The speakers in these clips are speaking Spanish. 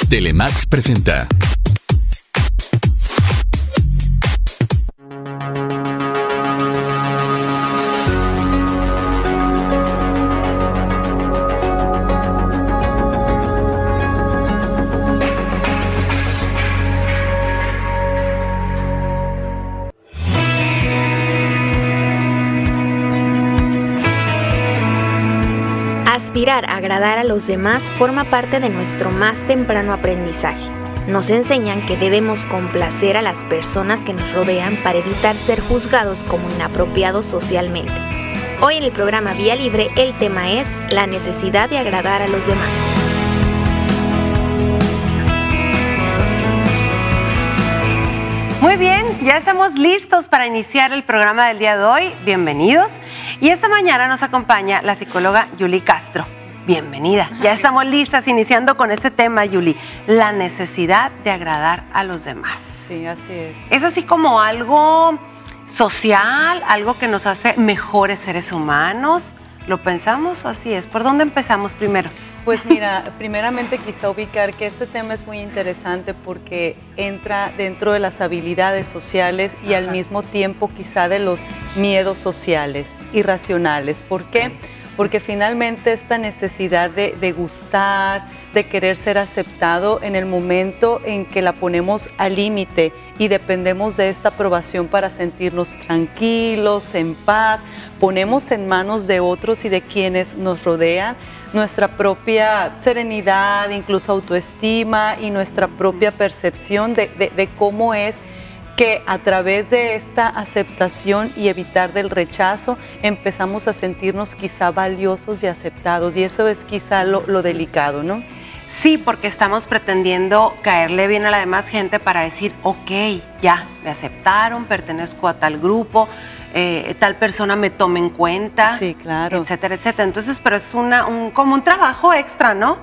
Telemax presenta. Aspirar a agradar a los demás forma parte de nuestro más temprano aprendizaje. Nos enseñan que debemos complacer a las personas que nos rodean para evitar ser juzgados como inapropiados socialmente. Hoy en el programa Vía Libre el tema es la necesidad de agradar a los demás. Muy bien, ya estamos listos para iniciar el programa del día de hoy. Bienvenidos. Y esta mañana nos acompaña la psicóloga Yuli Castro. Bienvenida. Ya estamos listas iniciando con este tema, Yuli, la necesidad de agradar a los demás. Sí, así es. Es así como algo social, algo que nos hace mejores seres humanos. ¿Lo pensamos o así es? ¿Por dónde empezamos primero? Pues mira, primeramente quizá ubicar que este tema es muy interesante porque entra dentro de las habilidades sociales y al mismo tiempo quizá de los miedos sociales, irracionales. ¿Por qué? Porque finalmente esta necesidad de gustar, de querer ser aceptado en el momento en que la ponemos al límite y dependemos de esta aprobación para sentirnos tranquilos, en paz, ponemos en manos de otros y de quienes nos rodean nuestra propia serenidad, incluso autoestima y nuestra propia percepción de cómo es que a través de esta aceptación y evitar del rechazo empezamos a sentirnos quizá valiosos y aceptados, y eso es quizá lo delicado, ¿no? Sí, porque estamos pretendiendo caerle bien a la demás gente para decir, ok, ya, me aceptaron, pertenezco a tal grupo, tal persona me tome en cuenta, sí, claro, etcétera, etcétera. Entonces, pero es como un trabajo extra, ¿no?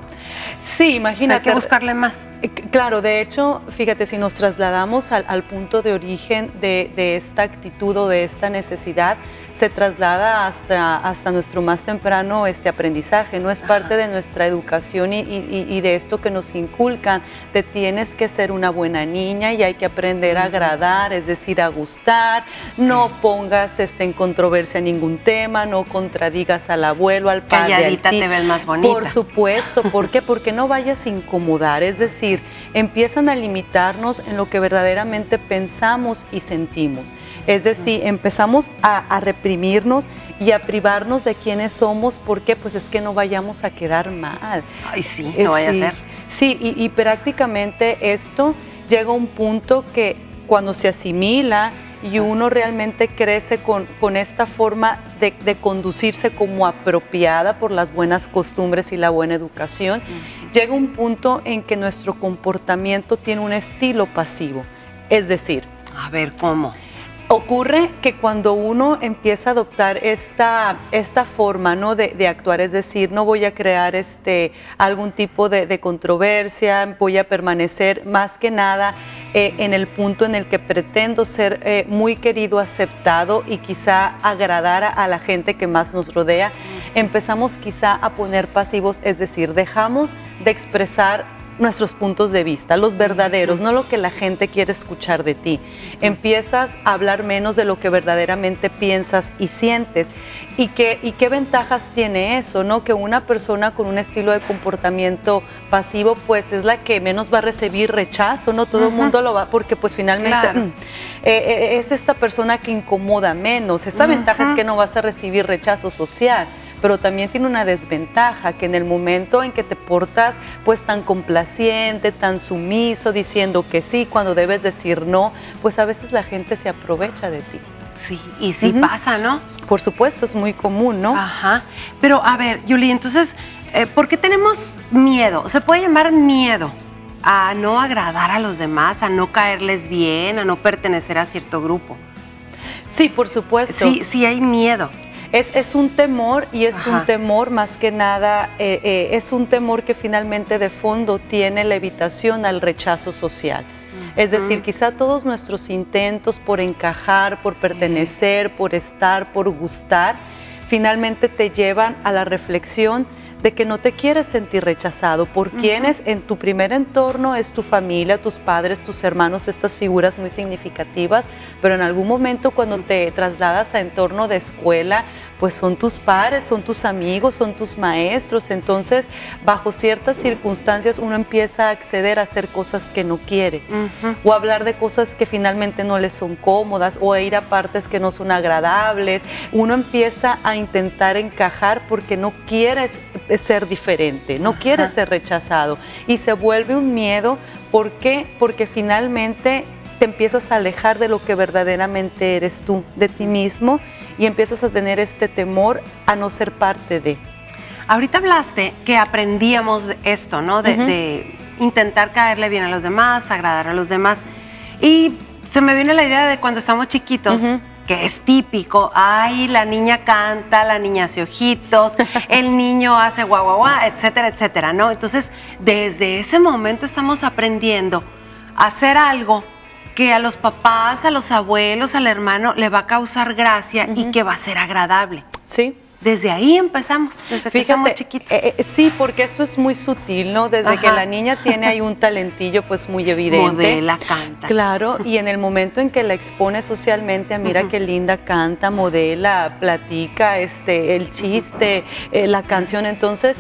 Sí, imagínate. O sea, hay que buscarle más. Claro, de hecho, fíjate, si nos trasladamos al punto de origen de esta actitud o de esta necesidad, se traslada hasta nuestro más temprano aprendizaje, no es parte de nuestra educación y de esto que nos inculcan, de tienes que ser una buena niña y hay que aprender a agradar, es decir, a gustar, no pongas en controversia ningún tema, no contradigas al abuelo, al padre, calladita al tío. Te ves más bonita. Por supuesto, ¿por qué? Porque no vayas a incomodar, es decir, empiezan a limitarnos en lo que verdaderamente pensamos y sentimos. Es decir, empezamos a reprimirnos y a privarnos de quienes somos. ¿Por qué? Pues es que no vayamos a quedar mal. Ay, sí, no vaya a ser. Sí, y prácticamente esto llega a un punto que cuando se asimila y uno realmente crece con esta forma de conducirse como apropiada por las buenas costumbres y la buena educación, llega un punto en que nuestro comportamiento tiene un estilo pasivo. Es decir, a ver, ¿cómo? Ocurre que cuando uno empieza a adoptar esta forma, ¿no?, de actuar, es decir, no voy a crear algún tipo de controversia, voy a permanecer más que nada en el punto en el que pretendo ser muy querido, aceptado y quizá agradar a la gente que más nos rodea, empezamos quizá a poner pasivos, es decir, dejamos de expresar nuestros puntos de vista, los verdaderos, no lo que la gente quiere escuchar de ti. Empiezas a hablar menos de lo que verdaderamente piensas y sientes. ¿Y qué ventajas tiene eso, no? Que una persona con un estilo de comportamiento pasivo, pues es la que menos va a recibir rechazo, ¿no? Todo el mundo lo va, porque pues finalmente es esta persona que incomoda menos. Esa ventaja es que no vas a recibir rechazo social. Pero también tiene una desventaja, que en el momento en que te portas pues tan complaciente, tan sumiso, diciendo que sí, cuando debes decir no, pues a veces la gente se aprovecha de ti. Sí, y sí pasa, ¿no? Por supuesto, es muy común, ¿no? Ajá. Pero a ver, Yuli, entonces, ¿por qué tenemos miedo? ¿Se puede llamar miedo a no agradar a los demás, a no caerles bien, a no pertenecer a cierto grupo? Sí, por supuesto. Sí hay miedo. Es un temor, y es un temor más que nada, es un temor que finalmente de fondo tiene la evitación al rechazo social. Es decir, quizá todos nuestros intentos por encajar, por pertenecer, por estar, por gustar, finalmente te llevan a la reflexión de que no te quieres sentir rechazado por quienes en tu primer entorno es tu familia, tus padres, tus hermanos, estas figuras muy significativas, pero en algún momento cuando te trasladas a entorno de escuela, pues son tus pares, son tus amigos, son tus maestros. Entonces, bajo ciertas circunstancias uno empieza a acceder a hacer cosas que no quiere, o hablar de cosas que finalmente no le son cómodas, o a ir a partes que no son agradables. Uno empieza a intentar encajar porque no quieres ser diferente, no quieres ser rechazado, y se vuelve un miedo. ¿Por qué? Porque finalmente te empiezas a alejar de lo que verdaderamente eres tú, de ti mismo, y empiezas a tener este temor a no ser parte de. Ahorita hablaste que aprendíamos esto, ¿no? De intentar caerle bien a los demás, agradar a los demás. Y se me viene la idea de cuando estamos chiquitos, que es típico, ay, la niña canta, la niña hace ojitos, el niño hace guau, guau, guau, etcétera, etcétera, ¿no? Entonces, desde ese momento estamos aprendiendo a hacer algo que a los papás, a los abuelos, al hermano le va a causar gracia y que va a ser agradable. Sí. Desde ahí empezamos, desde que estamos chiquitos. Sí, porque esto es muy sutil, ¿no? Desde que la niña tiene ahí un talentillo pues muy evidente. Modela, canta. Claro, y en el momento en que la expone socialmente, mira qué linda canta, modela, platica, el chiste, la canción. Entonces,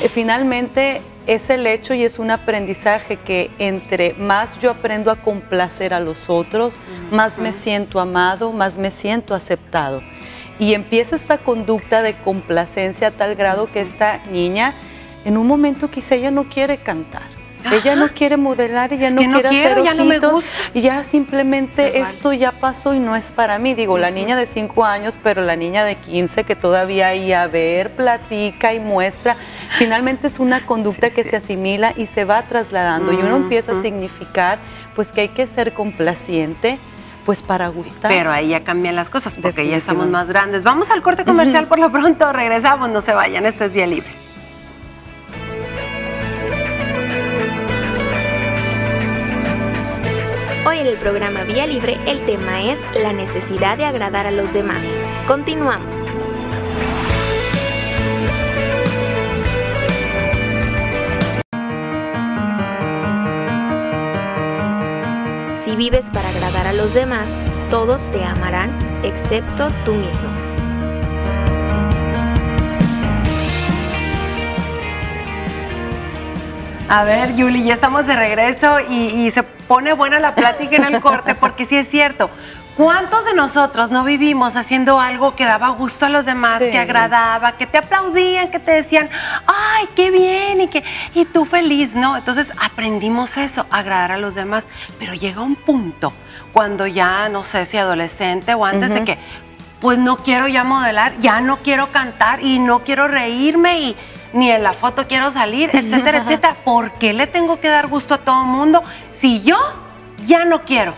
finalmente es el hecho y es un aprendizaje que entre más yo aprendo a complacer a los otros, más me siento amado, más me siento aceptado. Y empieza esta conducta de complacencia a tal grado que esta niña, en un momento quizá ella no quiere cantar, ella no quiere modelar, ella no quiere hacer ojitos, ya no me gusta. Y ya simplemente esto ya pasó y no es para mí. Digo, la niña de 5 años, pero la niña de 15 que todavía ahí a ver, platica y muestra, finalmente es una conducta que se asimila y se va trasladando, y uno empieza a significar pues que hay que ser complaciente, pues para gustar. Pero ahí ya cambian las cosas porque ya estamos más grandes. Vamos al corte comercial por lo pronto, regresamos, no se vayan, esto es Vía Libre. Hoy en el programa Vía Libre el tema es la necesidad de agradar a los demás. Continuamos. Si vives para agradar a los demás, todos te amarán, excepto tú mismo. A ver, Yuli, ya estamos de regreso y se pone buena la plática en el corte, porque sí es cierto. ¿Cuántos de nosotros no vivimos haciendo algo que daba gusto a los demás, que agradaba, que te aplaudían, que te decían, ay, qué bien, y tú feliz, ¿no? Entonces aprendimos eso, agradar a los demás, pero llega un punto cuando ya, no sé si adolescente o antes de que, pues no quiero ya modelar, ya no quiero cantar y no quiero reírme y ni en la foto quiero salir, etcétera, etcétera. ¿Por qué le tengo que dar gusto a todo el mundo si yo ya no quiero?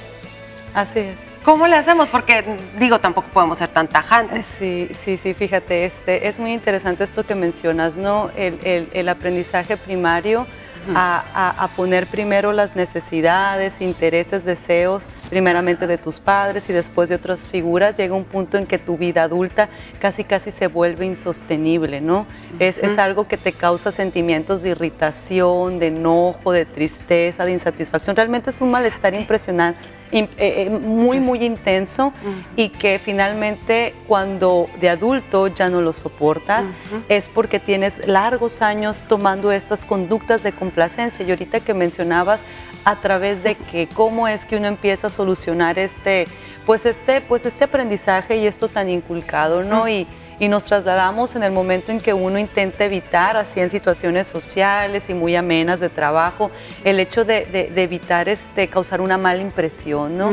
Así es. ¿Cómo le hacemos? Porque, digo, tampoco podemos ser tan tajantes. Sí, fíjate, es muy interesante esto que mencionas, ¿no? El aprendizaje primario a poner primero las necesidades, intereses, deseos, primeramente de tus padres y después de otras figuras. Llega un punto en que tu vida adulta casi se vuelve insostenible, ¿no? Es algo que te causa sentimientos de irritación, de enojo, de tristeza, de insatisfacción. Realmente es un malestar impresionante, muy intenso, y que finalmente cuando de adulto ya no lo soportas, es porque tienes largos años tomando estas conductas de complacencia. Y ahorita que mencionabas a través de que cómo es que uno empieza a solucionar este aprendizaje y esto tan inculcado, ¿no? Y nos trasladamos en el momento en que uno intenta evitar, así en situaciones sociales y muy amenas de trabajo, el hecho de evitar causar una mala impresión, ¿no?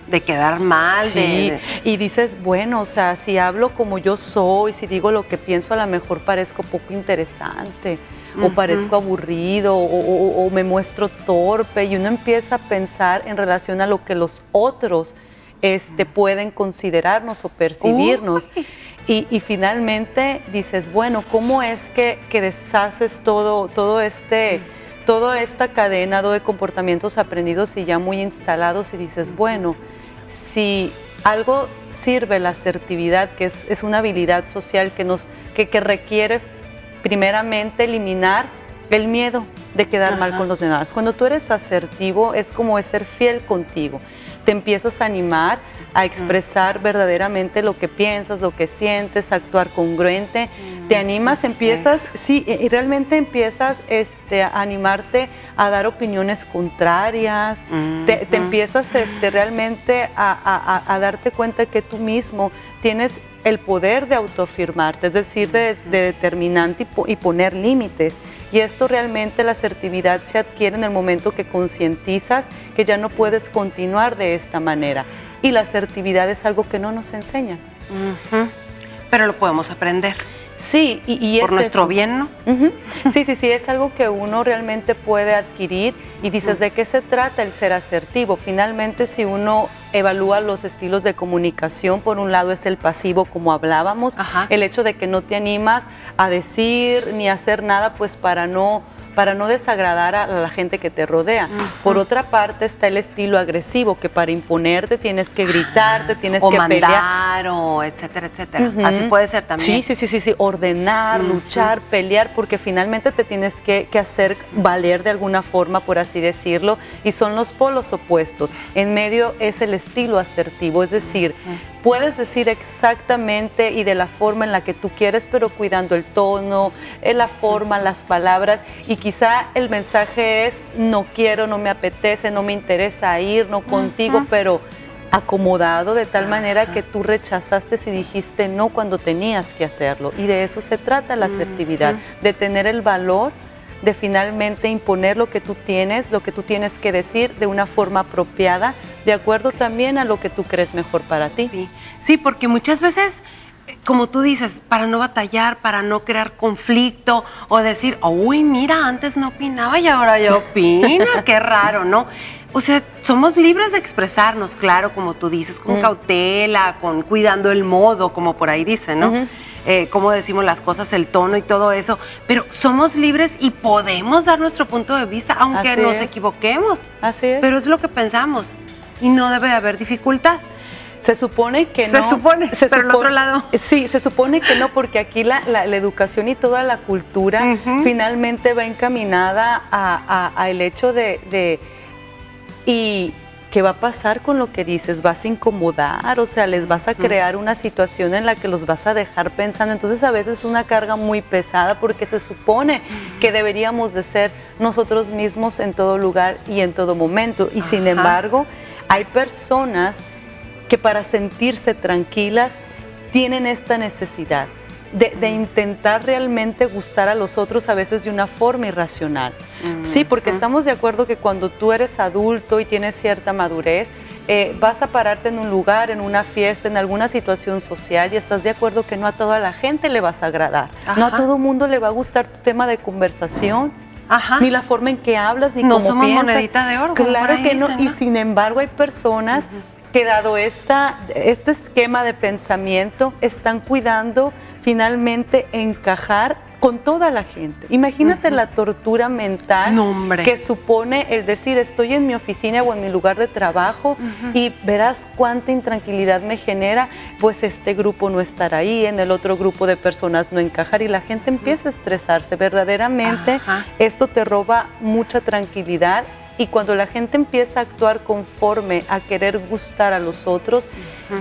De quedar mal. Sí, y dices, bueno, o sea, si hablo como yo soy, si digo lo que pienso, a lo mejor parezco poco interesante, o parezco aburrido, o me muestro torpe, y uno empieza a pensar en relación a lo que los otros pueden considerarnos o percibirnos. Y finalmente dices, bueno, ¿cómo es que deshaces toda esta cadena de comportamientos aprendidos y ya muy instalados? Y dices, bueno, si algo sirve la asertividad, que es una habilidad social que requiere primeramente eliminar el miedo de quedar mal con los demás. Cuando tú eres asertivo es como es ser fiel contigo. Te empiezas a animar a expresar verdaderamente lo que piensas, lo que sientes, a actuar congruente. Te animas, empiezas, sí, y realmente empiezas a animarte a dar opiniones contrarias. Te empiezas realmente a darte cuenta que tú mismo tienes el poder de autoafirmarte, es decir, de determinante y poner límites. Y esto realmente, la asertividad se adquiere en el momento que concientizas que ya no puedes continuar de esta manera. Y la asertividad es algo que no nos enseñan. Pero lo podemos aprender. Sí, y por nuestro bien, ¿no? Sí, es algo que uno realmente puede adquirir y dices, ¿de qué se trata el ser asertivo? Finalmente, si uno evalúa los estilos de comunicación, por un lado es el pasivo, como hablábamos, el hecho de que no te animas a decir ni a hacer nada, pues para no desagradar a la gente que te rodea. Por otra parte está el estilo agresivo, que para imponerte tienes que gritar, te tienes que pelear, o etcétera, etcétera. Así puede ser también. Sí, ordenar, luchar, pelear, porque finalmente te tienes que hacer valer de alguna forma, por así decirlo, y son los polos opuestos. En medio es el estilo asertivo, es decir, puedes decir exactamente y de la forma en la que tú quieres, pero cuidando el tono, la forma, las palabras, y quizá el mensaje es: no quiero, no me apetece, no me interesa ir, no contigo, pero acomodado de tal manera que tú rechazaste y dijiste no cuando tenías que hacerlo. Y de eso se trata la asertividad, de tener el valor de finalmente imponer lo que tú tienes que decir de una forma apropiada, de acuerdo también a lo que tú crees mejor para ti. Sí, porque muchas veces, como tú dices, para no batallar, para no crear conflicto o decir, uy, mira, antes no opinaba y ahora ya opina, qué raro, ¿no? O sea, somos libres de expresarnos, claro, como tú dices, con cautela, con cuidando el modo, como por ahí dicen, ¿no? Cómo decimos las cosas, el tono y todo eso, pero somos libres y podemos dar nuestro punto de vista, aunque nos equivoquemos. Así es. Pero es lo que pensamos y no debe de haber dificultad. Se supone que no. Se supone, pero el otro lado. Sí, se supone que no, porque aquí la educación y toda la cultura finalmente va encaminada a el hecho y ¿qué va a pasar con lo que dices? ¿Vas a incomodar? O sea, les vas a crear una situación en la que los vas a dejar pensando. Entonces a veces es una carga muy pesada, porque se supone que deberíamos de ser nosotros mismos en todo lugar y en todo momento. Y sin embargo, hay personas que para sentirse tranquilas tienen esta necesidad de intentar realmente gustar a los otros, a veces de una forma irracional. Sí, porque estamos de acuerdo que cuando tú eres adulto y tienes cierta madurez, vas a pararte en un lugar, en una fiesta, en alguna situación social, y estás de acuerdo que no a toda la gente le vas a agradar. No a todo mundo le va a gustar tu tema de conversación. Ni la forma en que hablas, ni cómo piensas. No somos monedita de oro. Claro que no, y sin embargo hay personas que, dado este esquema de pensamiento, están cuidando finalmente encajar con toda la gente. Imagínate la tortura mental que supone el decir, estoy en mi oficina o en mi lugar de trabajo y verás cuánta intranquilidad me genera, pues este grupo no estar ahí, en el otro grupo de personas no encajar, y la gente empieza a estresarse. Verdaderamente esto te roba mucha tranquilidad. Y cuando la gente empieza a actuar conforme a querer gustar a los otros,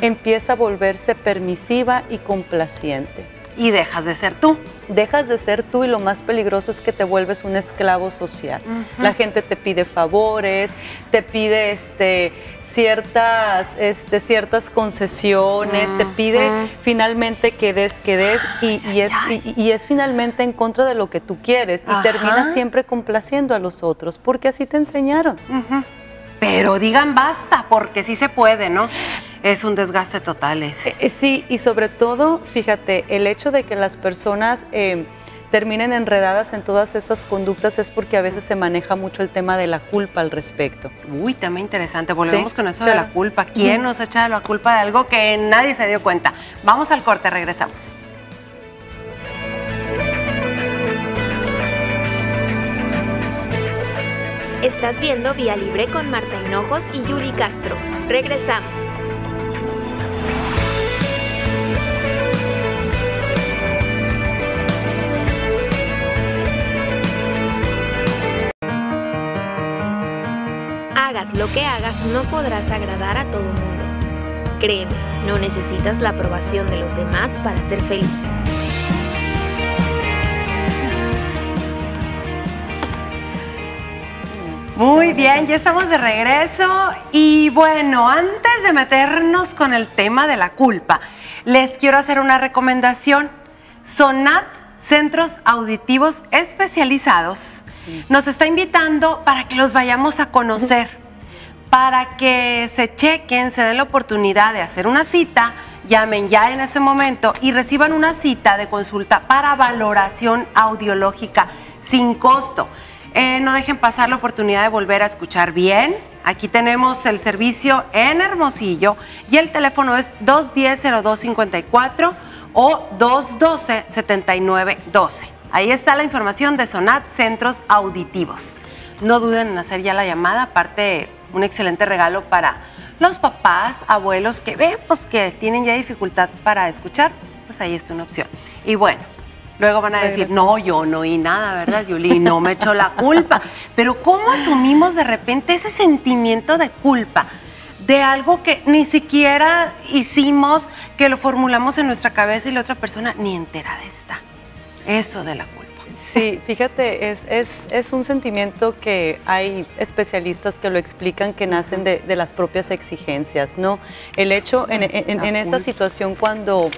empieza a volverse permisiva y complaciente. Y dejas de ser tú. Dejas de ser tú, y lo más peligroso es que te vuelves un esclavo social. La gente te pide favores, te pide ciertas concesiones, te pide finalmente que des, y es finalmente en contra de lo que tú quieres, y terminas siempre complaciendo a los otros, porque así te enseñaron. Pero digan basta, porque sí se puede, ¿no? Es un desgaste total ese. Sí, y sobre todo, fíjate, el hecho de que las personas terminen enredadas en todas esas conductas es porque a veces se maneja mucho el tema de la culpa al respecto. Uy, tema interesante. Volvemos con eso de la culpa. ¿Quién nos echa la culpa de algo que nadie se dio cuenta? Vamos al corte, regresamos. Estás viendo Vía Libre con Marta Hinojos y Yuli Castro. Regresamos. Hagas lo que hagas, no podrás agradar a todo mundo. Créeme, no necesitas la aprobación de los demás para ser feliz. Muy bien, ya estamos de regreso y bueno, antes de meternos con el tema de la culpa, les quiero hacer una recomendación. Sonat, Centros Auditivos Especializados, nos está invitando para que los vayamos a conocer, para que se chequen, se den la oportunidad de hacer una cita, llamen ya en este momento y reciban una cita de consulta para valoración audiológica sin costo. No dejen pasar la oportunidad de volver a escuchar bien. Aquí tenemos el servicio en Hermosillo y el teléfono es 210-0254 o 212-7912. Ahí está la información de Sonat Centros Auditivos. No duden en hacer ya la llamada, aparte un excelente regalo para los papás, abuelos que vemos que tienen ya dificultad para escuchar, pues ahí está una opción. Y bueno, luego van a decir, no, yo no oí nada, ¿verdad, Yuli? No me echó la culpa. Pero ¿cómo asumimos de repente ese sentimiento de culpa de algo que ni siquiera hicimos, que lo formulamos en nuestra cabeza y la otra persona ni enterada está? Eso de la culpa. Sí, fíjate, es un sentimiento que hay especialistas que lo explican, que nacen de las propias exigencias, ¿no? El hecho, en esta situación, cuando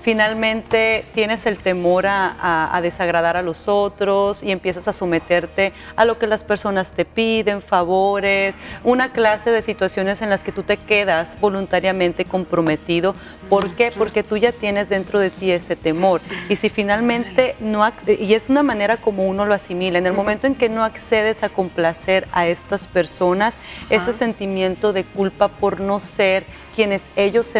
finalmente tienes el temor a desagradar a los otros y empiezas a someterte a lo que las personas te piden, favores, una clase de situaciones en las que tú te quedas voluntariamente comprometido. ¿Por qué? Porque tú ya tienes dentro de ti ese temor. Y si finalmente y es una manera como uno lo asimila, en el momento en que no accedes a complacer a estas personas, ese sentimiento de culpa por no ser quienes ellos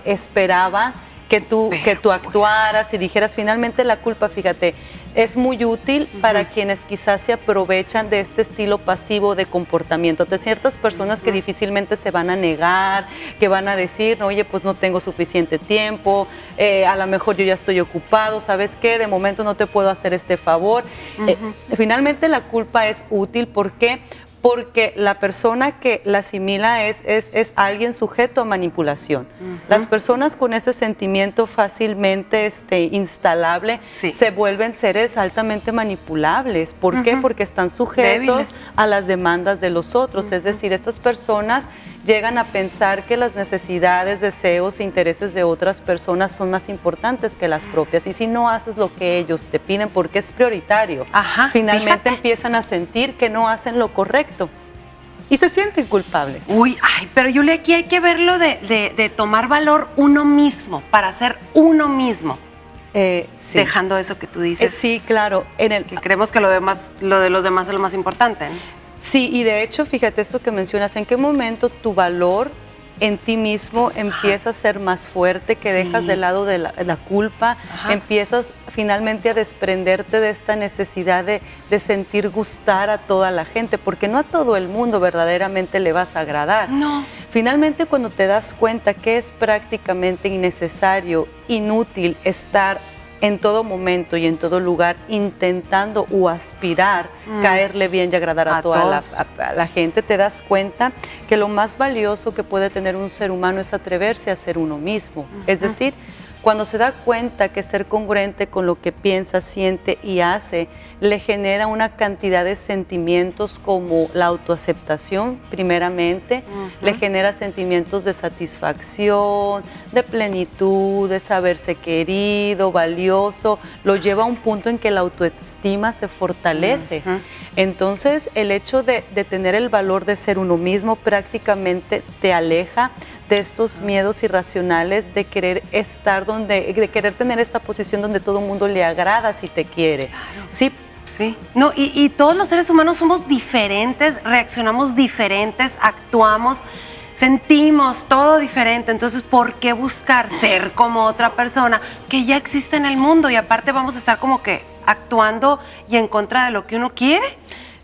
esperaban que tú actuaras y dijeras, finalmente la culpa, fíjate, es muy útil para quienes quizás se aprovechan de este estilo pasivo de comportamiento, de ciertas personas que difícilmente se van a negar, que van a decir, oye, pues no tengo suficiente tiempo, a lo mejor yo ya estoy ocupado, ¿sabes qué? De momento no te puedo hacer este favor. Finalmente la culpa es útil, ¿por qué? Porque la persona que la asimila es alguien sujeto a manipulación. Las personas con ese sentimiento fácilmente instalable se vuelven seres altamente manipulables. ¿Por qué? Porque están sujetos a las demandas de los otros. Es decir, estas personas llegan a pensar que las necesidades, deseos e intereses de otras personas son más importantes que las propias. Y si no haces lo que ellos te piden porque es prioritario, finalmente empiezan a sentir que no hacen lo correcto y se sienten culpables. Uy, ay, pero Yuli, aquí hay que verlo de tomar valor uno mismo, para ser uno mismo. Sí. Dejando eso que tú dices. Sí, claro. Que creemos que lo de los demás es lo más importante, ¿no? Sí, y de hecho, fíjate eso que mencionas, ¿en qué momento tu valor en ti mismo empieza a ser más fuerte, que dejas de lado de la culpa, empiezas finalmente a desprenderte de esta necesidad de sentir gustar a toda la gente, porque no a todo el mundo verdaderamente le vas a agradar. No. Finalmente, cuando te das cuenta que es prácticamente innecesario, inútil estar en todo momento y en todo lugar intentando o aspirar caerle bien y agradar a toda la gente, te das cuenta que lo más valioso que puede tener un ser humano es atreverse a ser uno mismo. Es decir, cuando se da cuenta que ser congruente con lo que piensa, siente y hace le genera una cantidad de sentimientos como la autoaceptación, primeramente, le genera sentimientos de satisfacción, de plenitud, de saberse querido, valioso, lo lleva a un punto en que la autoestima se fortalece. Entonces, el hecho de tener el valor de ser uno mismo prácticamente te aleja de estos miedos irracionales de querer de querer tener esta posición donde todo el mundo le agrada si te quiere. Claro. Sí. No, y todos los seres humanos somos diferentes, reaccionamos diferentes, actuamos, sentimos todo diferente. Entonces, ¿por qué buscar ser como otra persona que ya existe en el mundo? Y aparte vamos a estar como que actuando y en contra de lo que uno quiere.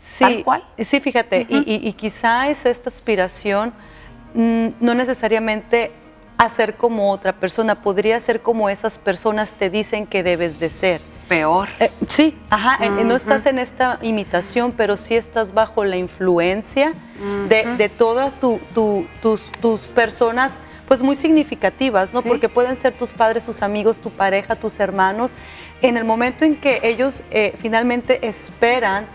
Sí, tal cual. Sí, fíjate, y quizá es esta aspiración, no necesariamente hacer como otra persona, podría ser como esas personas te dicen que debes de ser. peor. Sí, no estás en esta imitación, pero sí estás bajo la influencia de todas tus personas, pues muy significativas, ¿no? Sí. Porque pueden ser tus padres, tus amigos, tu pareja, tus hermanos. En el momento en que ellos finalmente esperan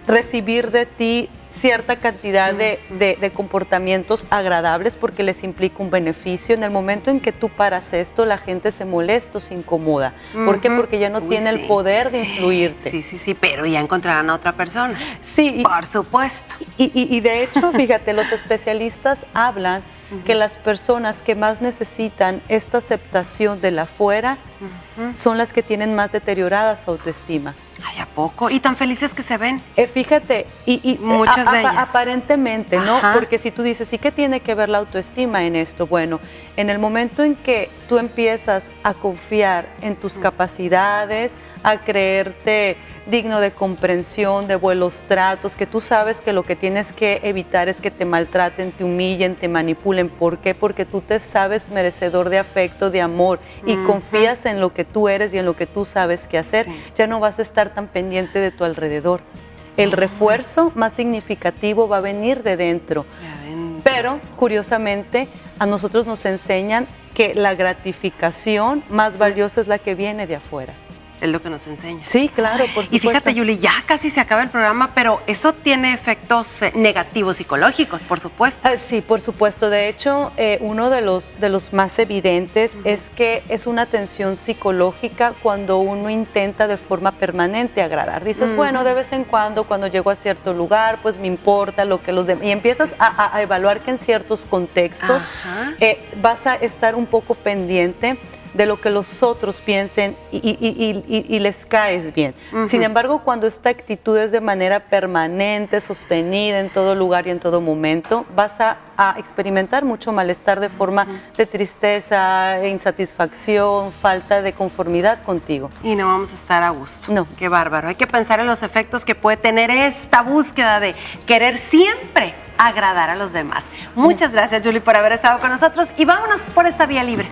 recibir de ti cierta cantidad de comportamientos agradables porque les implica un beneficio. En el momento en que tú paras esto, la gente se molesta o se incomoda. ¿Por qué? Porque ya no tiene el poder de influirte. Sí, pero ya encontrarán a otra persona. Sí. Por supuesto. Y de hecho, fíjate, los especialistas hablan que las personas que más necesitan esta aceptación de la afuera son las que tienen más deteriorada su autoestima. Ay, ¿a poco? ¿Y tan felices que se ven? Fíjate, muchas de ellas. Aparentemente, ¿no? Porque si tú dices, ¿y qué tiene que ver la autoestima en esto? Bueno, en el momento en que tú empiezas a confiar en tus capacidades, a creerte digno de comprensión, de buenos tratos, que tú sabes que lo que tienes que evitar es que te maltraten, te humillen, te manipulen. ¿Por qué? Porque tú te sabes merecedor de afecto, de amor y confías en lo que tú eres y en lo que tú sabes qué hacer. Sí. Ya no vas a estar tan pendiente de tu alrededor. El refuerzo más significativo va a venir de dentro. Pero, curiosamente, a nosotros nos enseñan que la gratificación más valiosa es la que viene de afuera. Es lo que nos enseña. Sí, claro, por supuesto. Y fíjate, Yuli, ya casi se acaba el programa, pero eso tiene efectos negativos psicológicos, por supuesto. Sí, por supuesto. De hecho, uno de los más evidentes es que es una tensión psicológica cuando uno intenta de forma permanente agradar. Dices, bueno, de vez en cuando llego a cierto lugar, pues me importa lo que los demás... Y empiezas a evaluar que en ciertos contextos vas a estar un poco pendiente de lo que los otros piensen y les caes bien. Sin embargo, cuando esta actitud es de manera permanente, sostenida en todo lugar y en todo momento, vas a experimentar mucho malestar de forma de tristeza, insatisfacción, falta de conformidad contigo. Y no vamos a estar a gusto. No. Qué bárbaro. Hay que pensar en los efectos que puede tener esta búsqueda de querer siempre agradar a los demás. Muchas gracias, Yuli, por haber estado con nosotros y vámonos por esta vía libre.